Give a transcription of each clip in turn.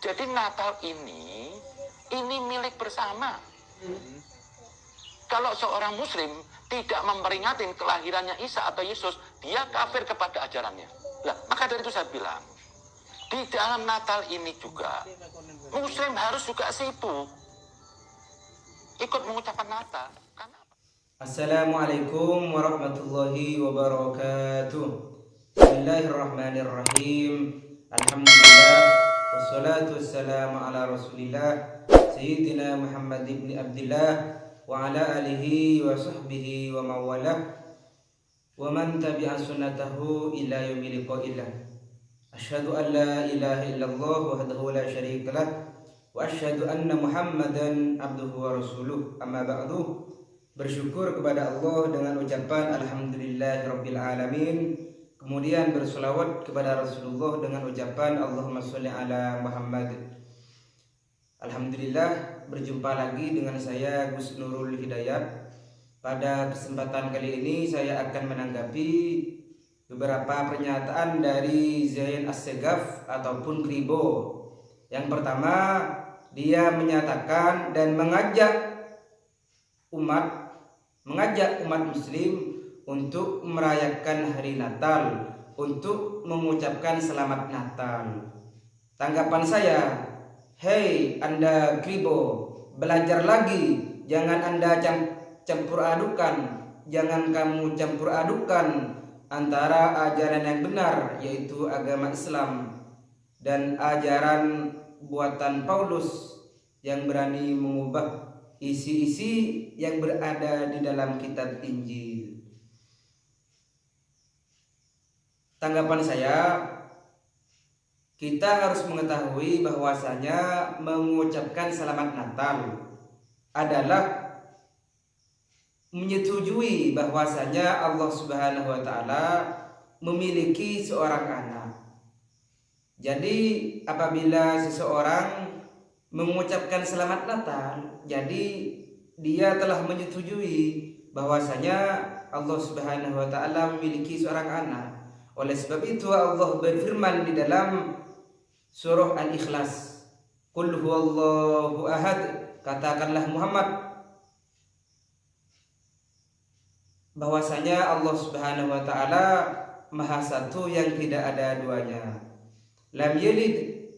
Jadi Natal ini milik bersama. Kalau seorang muslim tidak memperingati kelahirannya Isa atau Yesus, dia kafir kepada ajarannya. Nah, maka dari itu saya bilang, di dalam Natal ini juga muslim harus juga sibuk ikut mengucapkan Natal. Assalamualaikum warahmatullahi wabarakatuh. Bismillahirrahmanirrahim. Alhamdulillah wassalatu wassalamu ala Rasulillah Sayyidina Muhammad ibn Abdillah wa ala alihi wa sahbihi wa mawalah wa man tabi'a sunnatahu ila yaumil liqa'illah. Asyhadu an la ilaha illallah wahdahu la syarika lah wa asyhadu anna Muhammadan abduhu wa rasuluh. Amma ba'du. Bersyukur kepada Allah dengan ucapan Alhamdulillahirabbil alamin. Kemudian bersolawat kepada Rasulullah dengan ucapan Allahumma sholli ala Muhammad. Alhamdulillah, berjumpa lagi dengan saya Gus Nurul Hidayat. Pada kesempatan kali ini saya akan menanggapi beberapa pernyataan dari Zain As-Segaf ataupun Kribo. Yang pertama, dia menyatakan dan mengajak umat muslim untuk merayakan hari Natal, untuk mengucapkan selamat Natal. Tanggapan saya, hei Anda Kribo, belajar lagi, jangan Anda campur adukan, jangan kamu campur adukan antara ajaran yang benar, yaitu agama Islam, dan ajaran buatan Paulus yang berani mengubah isi-isi yang berada di dalam kitab Injil. Tanggapan saya, kita harus mengetahui bahwasanya mengucapkan selamat Natal adalah menyetujui bahwasanya Allah Subhanahu wa taala memiliki seorang anak. Jadi apabila seseorang mengucapkan selamat Natal, jadi dia telah menyetujui bahwasanya Allah Subhanahu wa taala memiliki seorang anak. Oleh sebab itu Allah berfirman di dalam surah Al-Ikhlas, Qul huwallahu ahad, katakanlah Muhammad bahwasanya Allah Subhanahu wa taala Maha Satu yang tidak ada duanya. Lam yalid,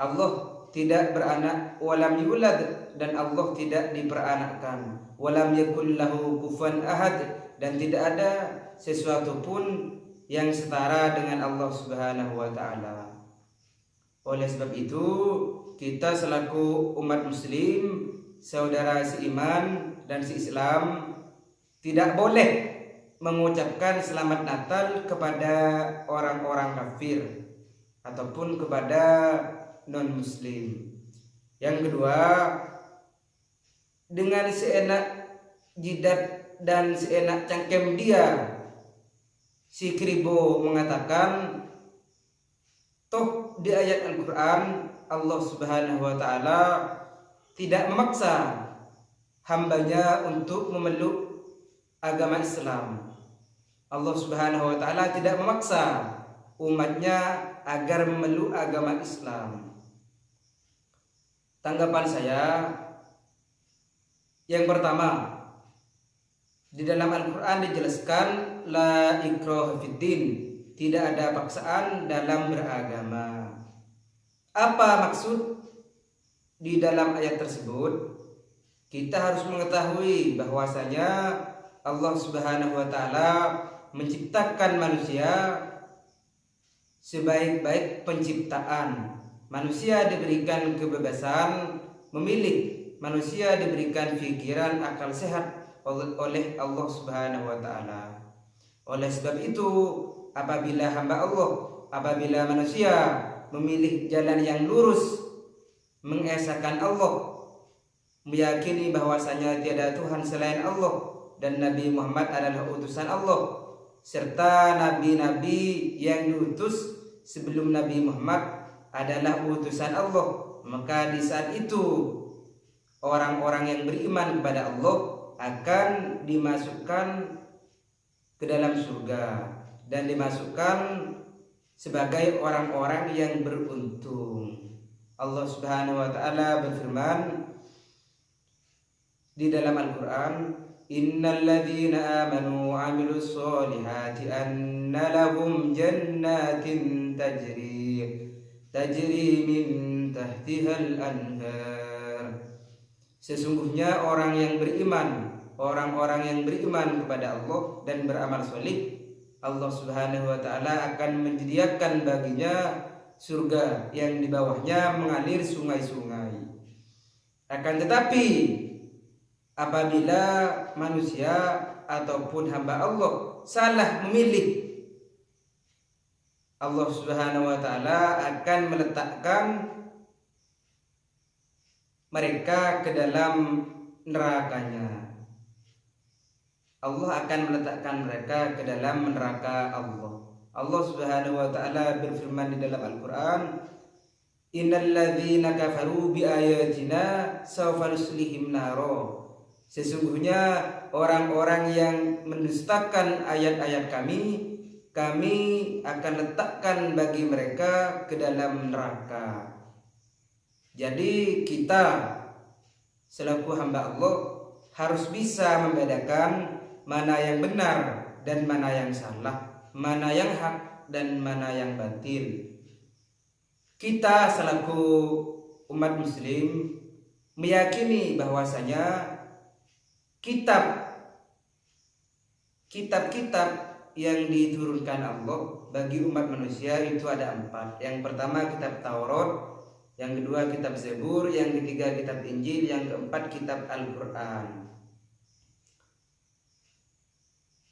Allah tidak beranak, walam yulad, dan Allah tidak diperanakkan, walam yakul lahu kufuwan ahad, dan tidak ada sesuatu pun yang setara dengan Allah Subhanahu wa taala. Oleh sebab itu, kita selaku umat muslim, saudara seiman dan seislam, tidak boleh mengucapkan selamat Natal kepada orang-orang kafir ataupun kepada non-muslim. Yang kedua, dengan seenak jidat dan seenak cangkem dia, si Kribo mengatakan, toh di ayat Al-Quran Allah Subhanahu wa taala tidak memaksa hambanya untuk memeluk agama Islam. Allah Subhanahu wa taala tidak memaksa umatnya agar memeluk agama Islam. Tanggapan saya, yang pertama, di dalam Al-Quran dijelaskan la ikraha fiddin, tidak ada paksaan dalam beragama. Apa maksud di dalam ayat tersebut? Kita harus mengetahui bahwasanya Allah Subhanahu wa taala menciptakan manusia sebaik-baik penciptaan. Manusia diberikan kebebasan memilih, manusia diberikan pikiran akal sehat oleh Allah Subhanahu wa taala. Oleh sebab itu, apabila hamba Allah, apabila manusia memilih jalan yang lurus, mengesahkan Allah, meyakini bahwasanya tiada Tuhan selain Allah dan Nabi Muhammad adalah utusan Allah, serta nabi-nabi yang diutus sebelum Nabi Muhammad adalah utusan Allah, maka di saat itu orang-orang yang beriman kepada Allah akan dimasukkan ke dalam surga dan dimasukkan sebagai orang-orang yang beruntung. Allah Subhanahu wa taala berfirman di dalam Al-Qur'an, innal ladzina amanu wa 'amilus solihati anna lahum jannatin tajri min tahtihal anhar. Sesungguhnya orang-orang yang beriman kepada Allah dan beramal solih, Allah Subhanahu wa taala akan menyediakan baginya surga yang di bawahnya mengalir sungai-sungai. Akan tetapi apabila manusia ataupun hamba Allah salah memilih, Allah Subhanahu wa taala akan meletakkan mereka ke dalam nerakanya. Allah akan meletakkan mereka ke dalam neraka Allah. Allah Subhanahu wa taala berfirman di dalam Al-Qur'an, innal ladzina kafaru bi ayatina sawfa nuslihim naro. Sesungguhnya orang-orang yang mendustakan ayat-ayat kami akan letakkan bagi mereka ke dalam neraka. Jadi kita selaku hamba Allah harus bisa membedakan mana yang benar dan mana yang salah, mana yang hak dan mana yang batil. Kita selaku umat muslim meyakini bahwasanya kitab-kitab yang diturunkan Allah bagi umat manusia itu ada 4. Yang pertama kitab Taurat, yang kedua kitab Zabur, yang ketiga kitab Injil, yang keempat kitab Al-Quran.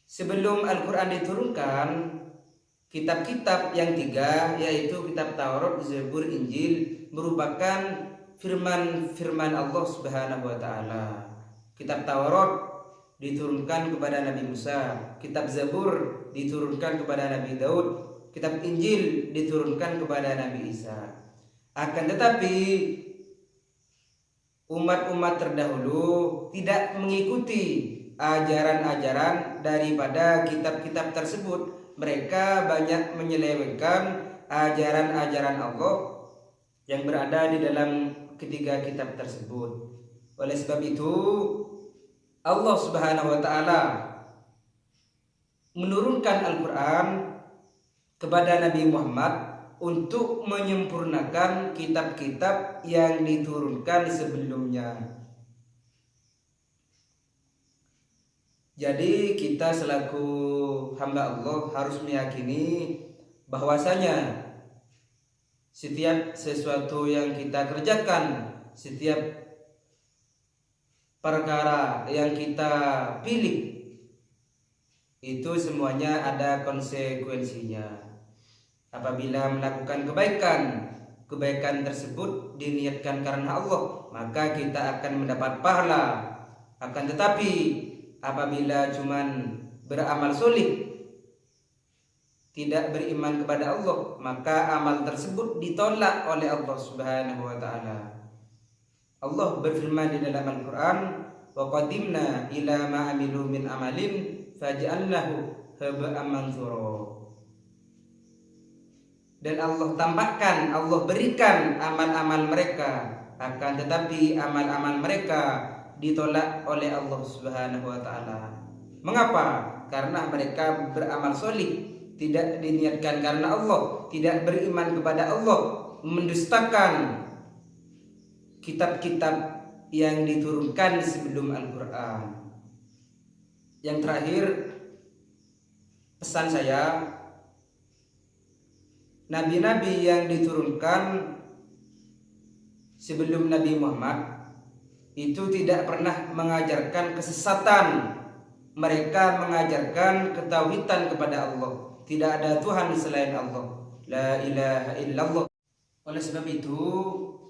Sebelum Al-Quran diturunkan, kitab-kitab yang 3 yaitu kitab Taurat, Zabur, Injil merupakan firman Allah Subhanahu wa taala. Kitab Taurat diturunkan kepada Nabi Musa, kitab Zabur diturunkan kepada Nabi Daud, kitab Injil diturunkan kepada Nabi Isa. Akan tetapi umat-umat terdahulu tidak mengikuti ajaran-ajaran daripada kitab-kitab tersebut. Mereka banyak menyelewengkan ajaran-ajaran Allah yang berada di dalam ketiga kitab tersebut. Oleh sebab itu Allah Subhanahu wa taala menurunkan Al-Quran kepada Nabi Muhammad untuk menyempurnakan kitab-kitab yang diturunkan sebelumnya. Jadi kita selaku hamba Allah harus meyakini bahwasanya setiap sesuatu yang kita kerjakan, setiap perkara yang kita pilih itu semuanya ada konsekuensinya. Apabila melakukan kebaikan tersebut diniatkan karena Allah, maka kita akan mendapat pahala. Akan tetapi apabila cuman beramal solih, tidak beriman kepada Allah, maka amal tersebut ditolak oleh Allah Subhanahu wa taala. Allah berfirman di dalam Al-Quran, wa qadimna ila ma amilu min amalin faj'alnahu haba'an manthura. Dan Allah tampakkan, Allah berikan amal-amal mereka, akan tetapi amal-amal mereka ditolak oleh Allah Subhanahu wa taala. Mengapa? Karena mereka beramal solih, tidak diniatkan karena Allah, tidak beriman kepada Allah, mendustakan kitab-kitab yang diturunkan sebelum Al-Quran. Yang terakhir, pesan saya, nabi-nabi yang diturunkan sebelum Nabi Muhammad itu tidak pernah mengajarkan kesesatan. Mereka mengajarkan ketauhidan kepada Allah. Tidak ada Tuhan selain Allah. La ilaha illallah. Oleh sebab itu,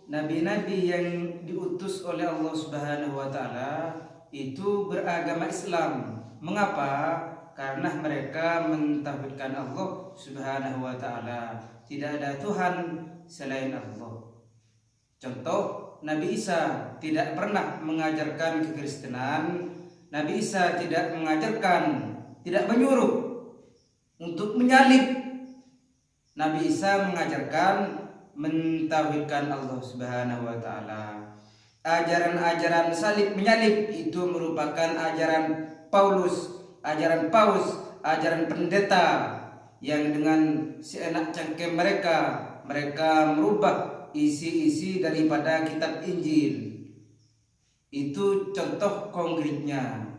nabi-nabi yang diutus oleh Allah Subhanahu wa taala itu beragama Islam. Mengapa? Karena mereka mentauhidkan Allah Subhanahu wa taala. Tidak ada Tuhan selain Allah. Contoh, Nabi Isa tidak pernah mengajarkan kekristenan. Nabi Isa tidak mengajarkan, tidak menyuruh untuk menyalib. Nabi Isa mengajarkan mentauhidkan Allah Subhanahu wa taala. Ajaran-ajaran salib menyalib itu merupakan ajaran Paulus, ajaran Paus, ajaran pendeta yang dengan seenak cangkem mereka merubah isi-isi daripada kitab Injil. Itu contoh konkretnya.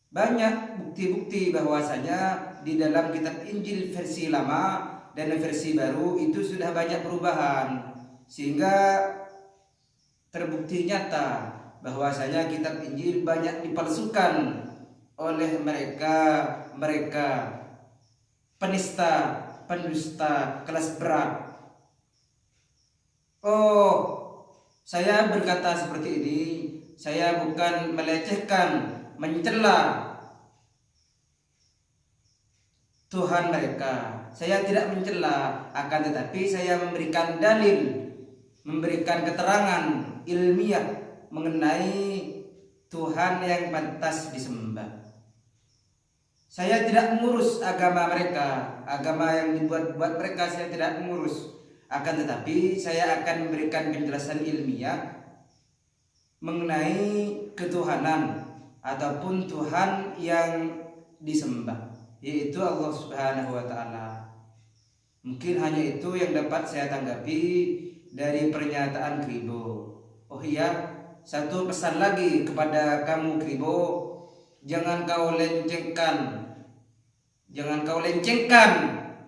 Banyak bukti-bukti bahwasanya di dalam kitab Injil versi lama dan versi baru itu sudah banyak perubahan, sehingga terbukti nyata bahwasanya kitab Injil banyak dipalsukan oleh mereka penista, pendusta kelas berat. Oh, saya berkata seperti ini, saya bukan melecehkan, mencela Tuhan mereka. Saya tidak mencela, akan tetapi saya memberikan dalil, memberikan keterangan ilmiah mengenai Tuhan yang pantas disembah. Saya tidak mengurus agama mereka, agama yang dibuat-buat mereka saya tidak mengurus. Akan tetapi saya akan memberikan penjelasan ilmiah mengenai ketuhanan ataupun Tuhan yang disembah, yaitu Allah Subhanahu wa taala. Mungkin hanya itu yang dapat saya tanggapi dari pernyataan Kribo. Oh iya, satu pesan lagi kepada kamu Kribo, jangan kau lencengkan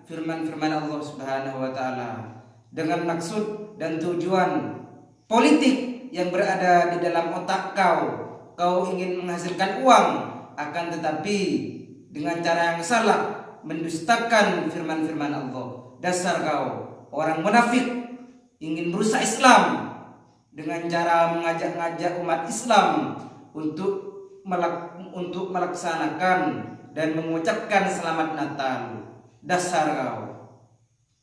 firman-firman Allah Subhanahu wa taala dengan maksud dan tujuan politik yang berada di dalam otak kau ingin menghasilkan uang, akan tetapi dengan cara yang salah mendustakan firman-firman Allah. Dasar kau orang munafik, ingin merusak Islam dengan cara mengajak-ngajak umat Islam untuk melaksanakan dan mengucapkan selamat Natal. Dasar kau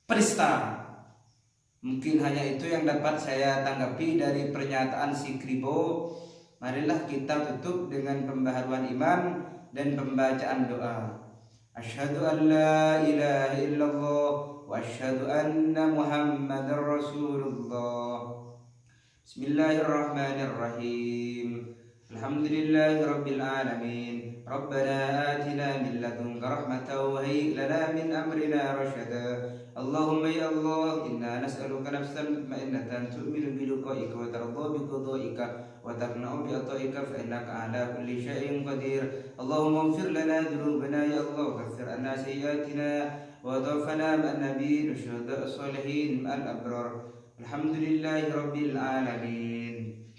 penista. Mungkin hanya itu yang dapat saya tanggapi dari pernyataan si Kribo. Marilah kita tutup dengan pembaharuan iman dan pembacaan doa. Asyhadu an la ilaha illallah wa asyhadu anna Muhammadar Rasulullah. Bismillahirrahmanirrahim. Alhamdulillahirabbil alamin. Rabbana atina min ladunka rahmatan wa hayyi lana min amrina rasyada. Allahumma ya Allah, inna nas'aluka nafsan mutmainnatan tu'minu bi liqa'ika wa tardha bi qada'ika wa taqna'u bi ata'ika fa innaka 'ala kulli syai'in qadir. Allahumma ighfir lana dhunubana ya Allah, waghfir 'anna sayyi'atina wa tawaffana ma'an nabiyyin wa syuhada'i shalihin ma'al abrar. Alhamdulillahirabbil alamin.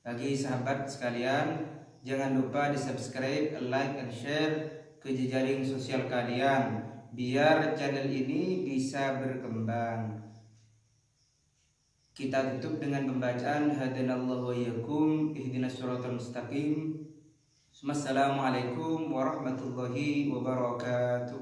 Bagi sahabat sekalian, jangan lupa di-subscribe, like, dan share ke jejaring sosial kalian biar channel ini bisa berkembang. Kita tutup dengan pembacaan hadanallahu wa iyyakum ihdinas shiratal mustaqim. Wassalamualaikum warahmatullahi wabarakatuh.